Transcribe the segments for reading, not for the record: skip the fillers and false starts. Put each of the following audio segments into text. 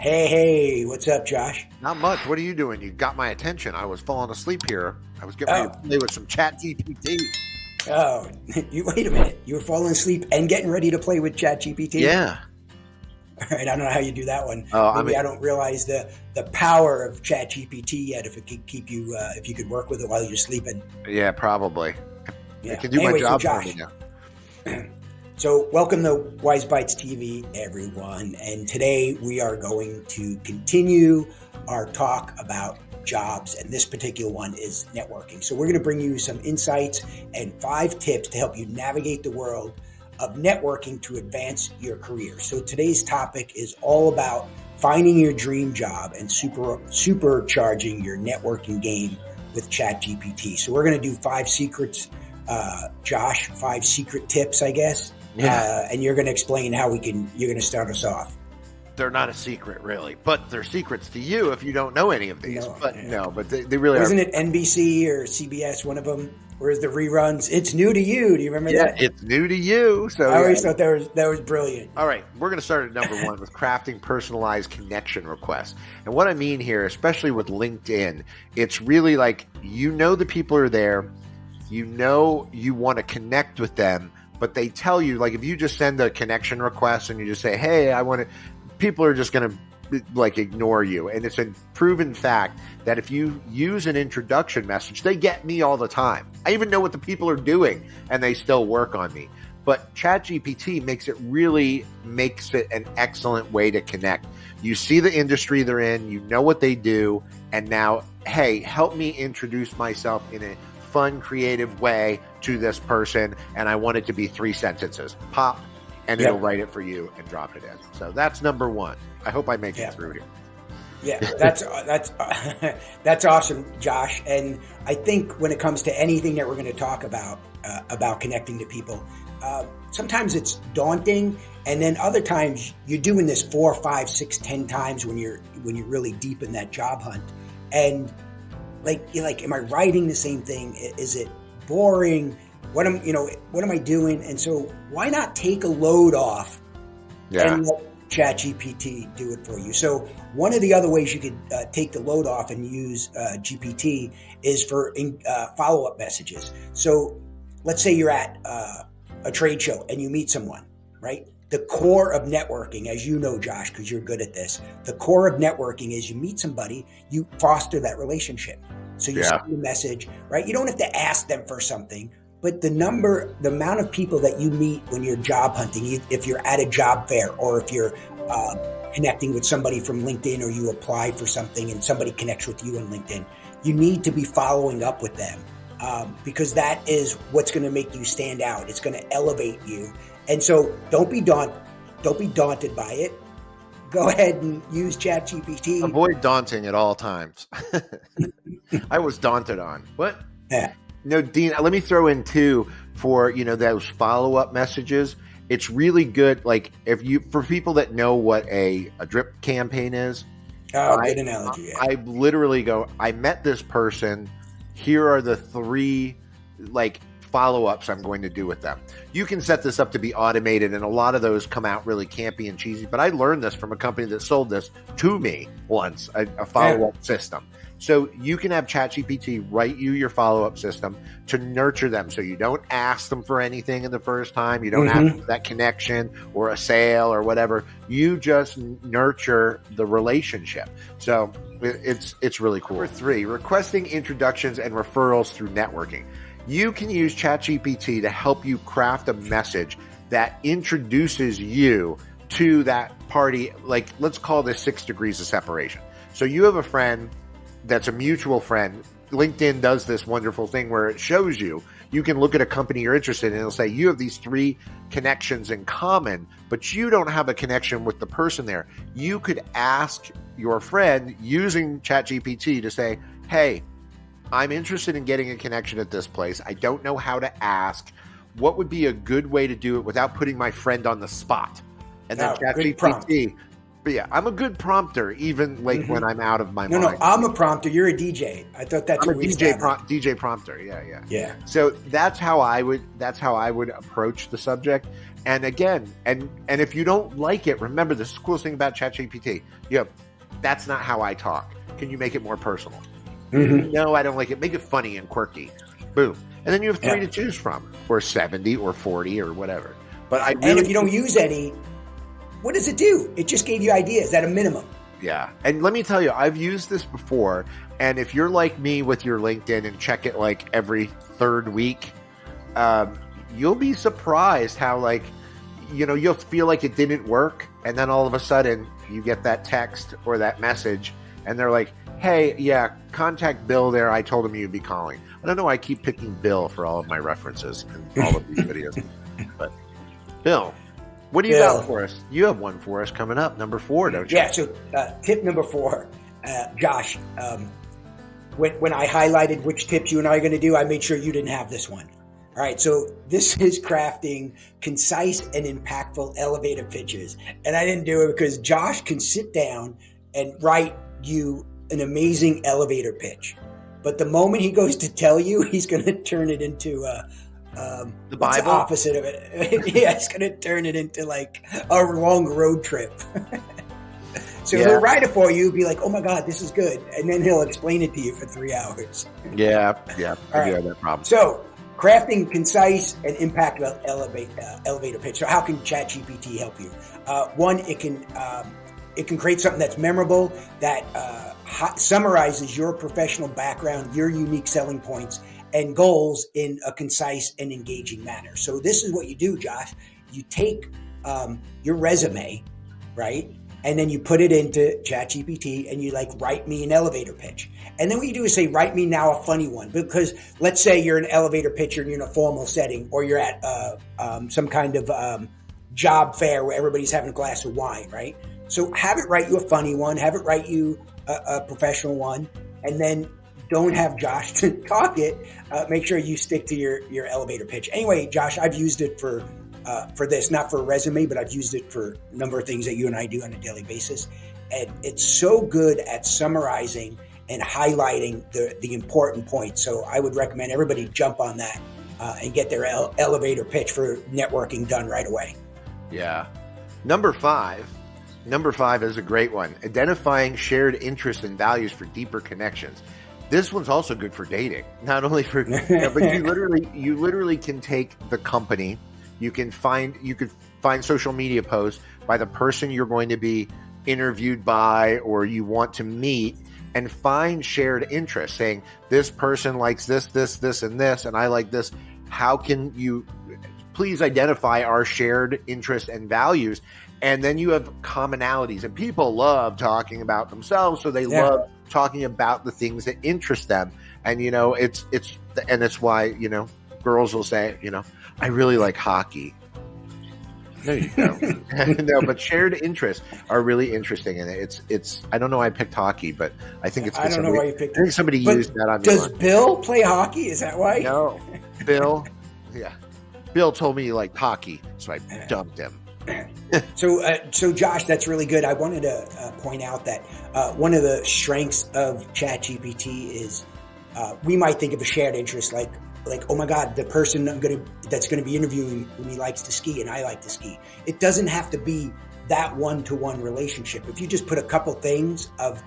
Hey, what's up, Josh? Not much. What are you doing? You got my attention. I was falling asleep here. I was getting ready to play with some ChatGPT. Oh, wait a minute. You were falling asleep and getting ready to play with ChatGPT? Yeah. All right, I don't know how you do that one. Oh, Maybe I don't realize the power of ChatGPT yet. If it could keep you, if you could work with it while you're sleeping. Yeah, probably. Yeah. It can do my job for me now. So welcome to WiseBytesTV, everyone. And today we are going to continue our talk about jobs. And this particular one is networking. So we're going to bring you some insights and 5 tips to help you navigate the world of networking to advance your career. So today's topic is all about finding your dream job and supercharging your networking game with ChatGPT. So we're going to do 5 secrets, Josh, 5 secret tips, I guess. Yeah. And you're going to explain how you're going to start us off. They're not a secret, really, but they're secrets to you if you don't know any of these. But they really Wasn't are. It NBC or CBS, one of them? Where's the reruns? It's new to you. Do you remember that? Yeah, it's new to you. So I always thought that was brilliant. All right, we're going to start at number 1 with crafting personalized connection requests. And what I mean here, especially with LinkedIn, it's really like the people are there, you want to connect with them, but they tell you, like if you just send a connection request and you just say, hey, I want to, people are just going to ignore you. And it's a proven fact that if you use an introduction message, they get me all the time. I even know what the people are doing and they still work on me. But ChatGPT makes it an excellent way to connect. You see the industry they're in, you know what they do, and now, hey, help me introduce myself in a fun, creative way to this person, and I want it to be 3 sentences. Pop, and it'll write it for you and drop it in. So that's number 1. I hope I make it through here. Yeah, that's awesome, Josh. And I think when it comes to anything that we're going to talk about connecting to people, sometimes it's daunting, and then other times you're doing this 4, 5, 6, 10 times when you're really deep in that job hunt, and you're like, am I writing the same thing? Is it boring? What am I doing? And so why not take a load off and let ChatGPT do it for you? So one of the other ways you could take the load off and use GPT is for follow-up messages. So let's say you're at a trade show and you meet someone, right? The core of networking, as you know, Josh, because you're good at this, the core of networking is you meet somebody, you foster that relationship. So you send a message, right? You don't have to ask them for something, but the amount of people that you meet when you're job hunting, if you're at a job fair or if you're connecting with somebody from LinkedIn, or you apply for something and somebody connects with you on LinkedIn, you need to be following up with them because that is what's going to make you stand out. It's going to elevate you. And so don't be daunted by it. Go ahead and use ChatGPT. Avoid daunting at all times. I was daunted on. What? Yeah. No, Dean, let me throw in too for, those follow-up messages. It's really good. Like for people that know what a drip campaign is. Oh, good analogy. Yeah. I literally go, I met this person. Here are the 3 follow-ups I'm going to do with them. You can set this up to be automated, and a lot of those come out really campy and cheesy, but I learned this from a company that sold this to me once, a follow-up system. So you can have ChatGPT write you your follow-up system to nurture them. So you don't ask them for anything in the first time. You don't have that connection or a sale or whatever. You just nurture the relationship. So it's really cool. Number 3, requesting introductions and referrals through networking. You can use ChatGPT to help you craft a message that introduces you to that party. Like, let's call this 6 degrees of separation. So you have a friend that's a mutual friend. LinkedIn does this wonderful thing where it shows you can look at a company you're interested in, and it'll say you have these 3 connections in common, but you don't have a connection with the person there. You could ask your friend using ChatGPT to say, hey, I'm interested in getting a connection at this place. I don't know how to ask. What would be a good way to do it without putting my friend on the spot? And then ChatGPT But yeah, I'm a good prompter, even like when I'm out of my mind. No, I'm a prompter. You're a DJ. I thought that's I'm what a we DJ prompter. Yeah. So that's how I would approach the subject. And again, and if you don't like it, remember this is the coolest thing about ChatGPT. That's not how I talk. Can you make it more personal? No, I don't like it. Make it funny and quirky. Boom. And then you have 3 to choose from, or 70 or 40 or whatever. But and if you don't use any, what does it do? It just gave you ideas at a minimum. Yeah. And let me tell you, I've used this before. And if you're like me with your LinkedIn and check it like every third week, you'll be surprised how you'll feel like it didn't work. And then all of a sudden you get that text or that message and they're like, hey, yeah, contact Bill there. I told him you'd be calling. I don't know why I keep picking Bill for all of my references in all of these videos. But Bill, what do you got for us? You have one for us coming up, number 4, don't you? Yeah, so tip number 4, Josh, when I highlighted which tips you and I are going to do, I made sure you didn't have this one. All right, so this is crafting concise and impactful elevator pitches. And I didn't do it because Josh can sit down and write you an amazing elevator pitch. But the moment he goes to tell you, he's going to turn it into the Bible? The opposite of it. Yeah, he's going to turn it into like a long road trip. So he'll write it for you, be like, oh my God, this is good. And then he'll explain it to you for 3 hours. Yeah. I do have that problem. So crafting concise and impactful elevator pitch. So how can ChatGPT help you? One, it can create something that's memorable, that summarizes your professional background, your unique selling points, and goals in a concise and engaging manner. So this is what you do, Josh. You take your resume, right? And then you put it into ChatGPT and you write me an elevator pitch. And then what you do is say, write me now a funny one. Because let's say you're an elevator pitcher and you're in a formal setting, or you're at some kind of job fair where everybody's having a glass of wine, right? So have it write you a funny one, have it write you a professional one, and then don't have Josh to talk it. Make sure you stick to your elevator pitch. Anyway, Josh, I've used it for this, not for a resume, but I've used it for a number of things that you and I do on a daily basis. And it's so good at summarizing and highlighting the important points. So I would recommend everybody jump on that and get their elevator pitch for networking done right away. Yeah. Number 5 is a great one. Identifying shared interests and values for deeper connections. This one's also good for dating, not only for, but you literally can take the company. You could find social media posts by the person you're going to be interviewed by or you want to meet, and find shared interests, saying this person likes this, and this, and I like this. How can you please identify our shared interests and values? And then you have commonalities, and people love talking about themselves. So they love talking about the things that interest them. And, it's why, girls will say, I really like hockey. No, you don't. No, but shared interests are really interesting. And it's, I don't know why I picked hockey, but I think it's, I don't know why you picked I think somebody used that on me. Does Bill play hockey? Is that why? No, Bill. Yeah. Bill told me he liked hockey, so I dumped him. So Josh, that's really good. I wanted to point out that one of the strengths of ChatGPT is we might think of a shared interest like, oh my God, the person that's going to be interviewing me likes to ski and I like to ski. It doesn't have to be that one-to-one relationship. If you just put a couple things of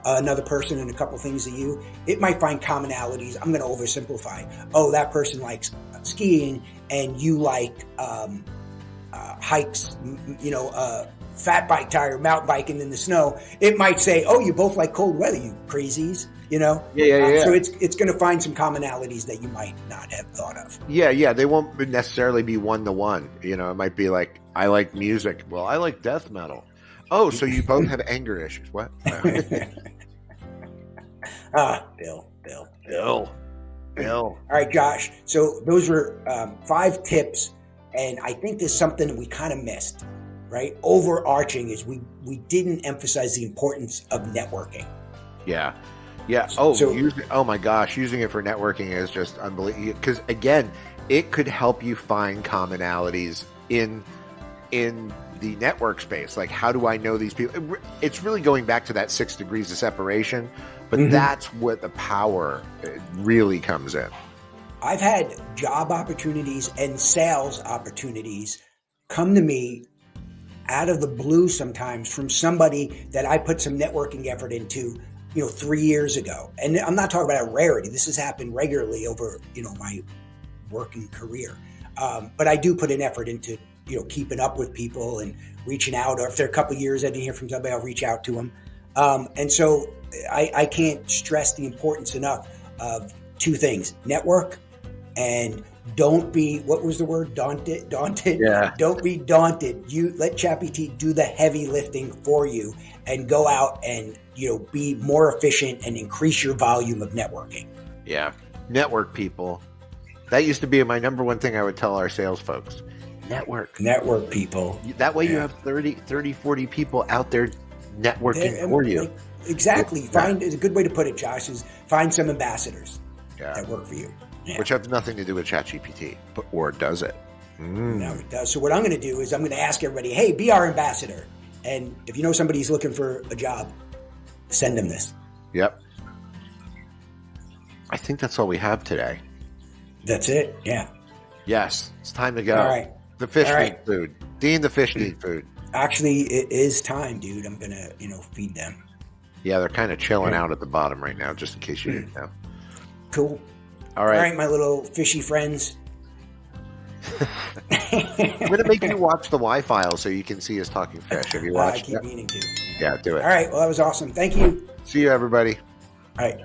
another person and a couple things of you, it might find commonalities. I'm going to oversimplify. Oh, that person likes skiing and you like hikes, fat bike tire, mountain biking in the snow. It might say, oh, you both like cold weather, you crazies, Yeah. So it's going to find some commonalities that you might not have thought of. Yeah. They won't necessarily be one-to-one. It might be like, I like music. Well, I like death metal. Oh, so you both have anger issues. What? Bill. All right, Josh. So those were 5 tips. And I think there's something that we kind of missed, right? Overarching is we didn't emphasize the importance of networking. Yeah. Oh my gosh, using it for networking is just unbelievable. Because again, it could help you find commonalities in the network space. Like, how do I know these people? It's really going back to that 6 degrees of separation, but that's what the power really comes in. I've had job opportunities and sales opportunities come to me out of the blue sometimes from somebody that I put some networking effort into, 3 years ago. And I'm not talking about a rarity. This has happened regularly over, my working career. But I do put an effort into, keeping up with people and reaching out, or if they're a couple of years I didn't hear from somebody, I'll reach out to them. And so I can't stress the importance enough of two things: network, and don't be, what was the word? Daunted? Yeah. Don't be daunted. You let ChatGPT do the heavy lifting for you and go out and, be more efficient and increase your volume of networking. Yeah. Network, people. That used to be my number one thing I would tell our sales folks. Network, people. That way you have 30, 40 people out there networking for you. Exactly. It's a good way to put it, Josh, is find some ambassadors that work for you. Yeah. Which have nothing to do with ChatGPT, or does it? No, it does. So what I'm going to do is I'm going to ask everybody, hey, be our ambassador. And if you know somebody's looking for a job, send them this. Yep. I think that's all we have today. That's it. Yeah. Yes. It's time to go. All right. The fish need food. Dean, the fish need food. Actually, it is time, dude. I'm going to, feed them. Yeah, they're kind of chilling out at the bottom right now, just in case you didn't know. Cool. All right, my little fishy friends. I'm going to make you watch the Y-Files so you can see us talking fish. Have you watched I keep meaning to. Yeah, do it. All right. Well, that was awesome. Thank you. See you, everybody. All right.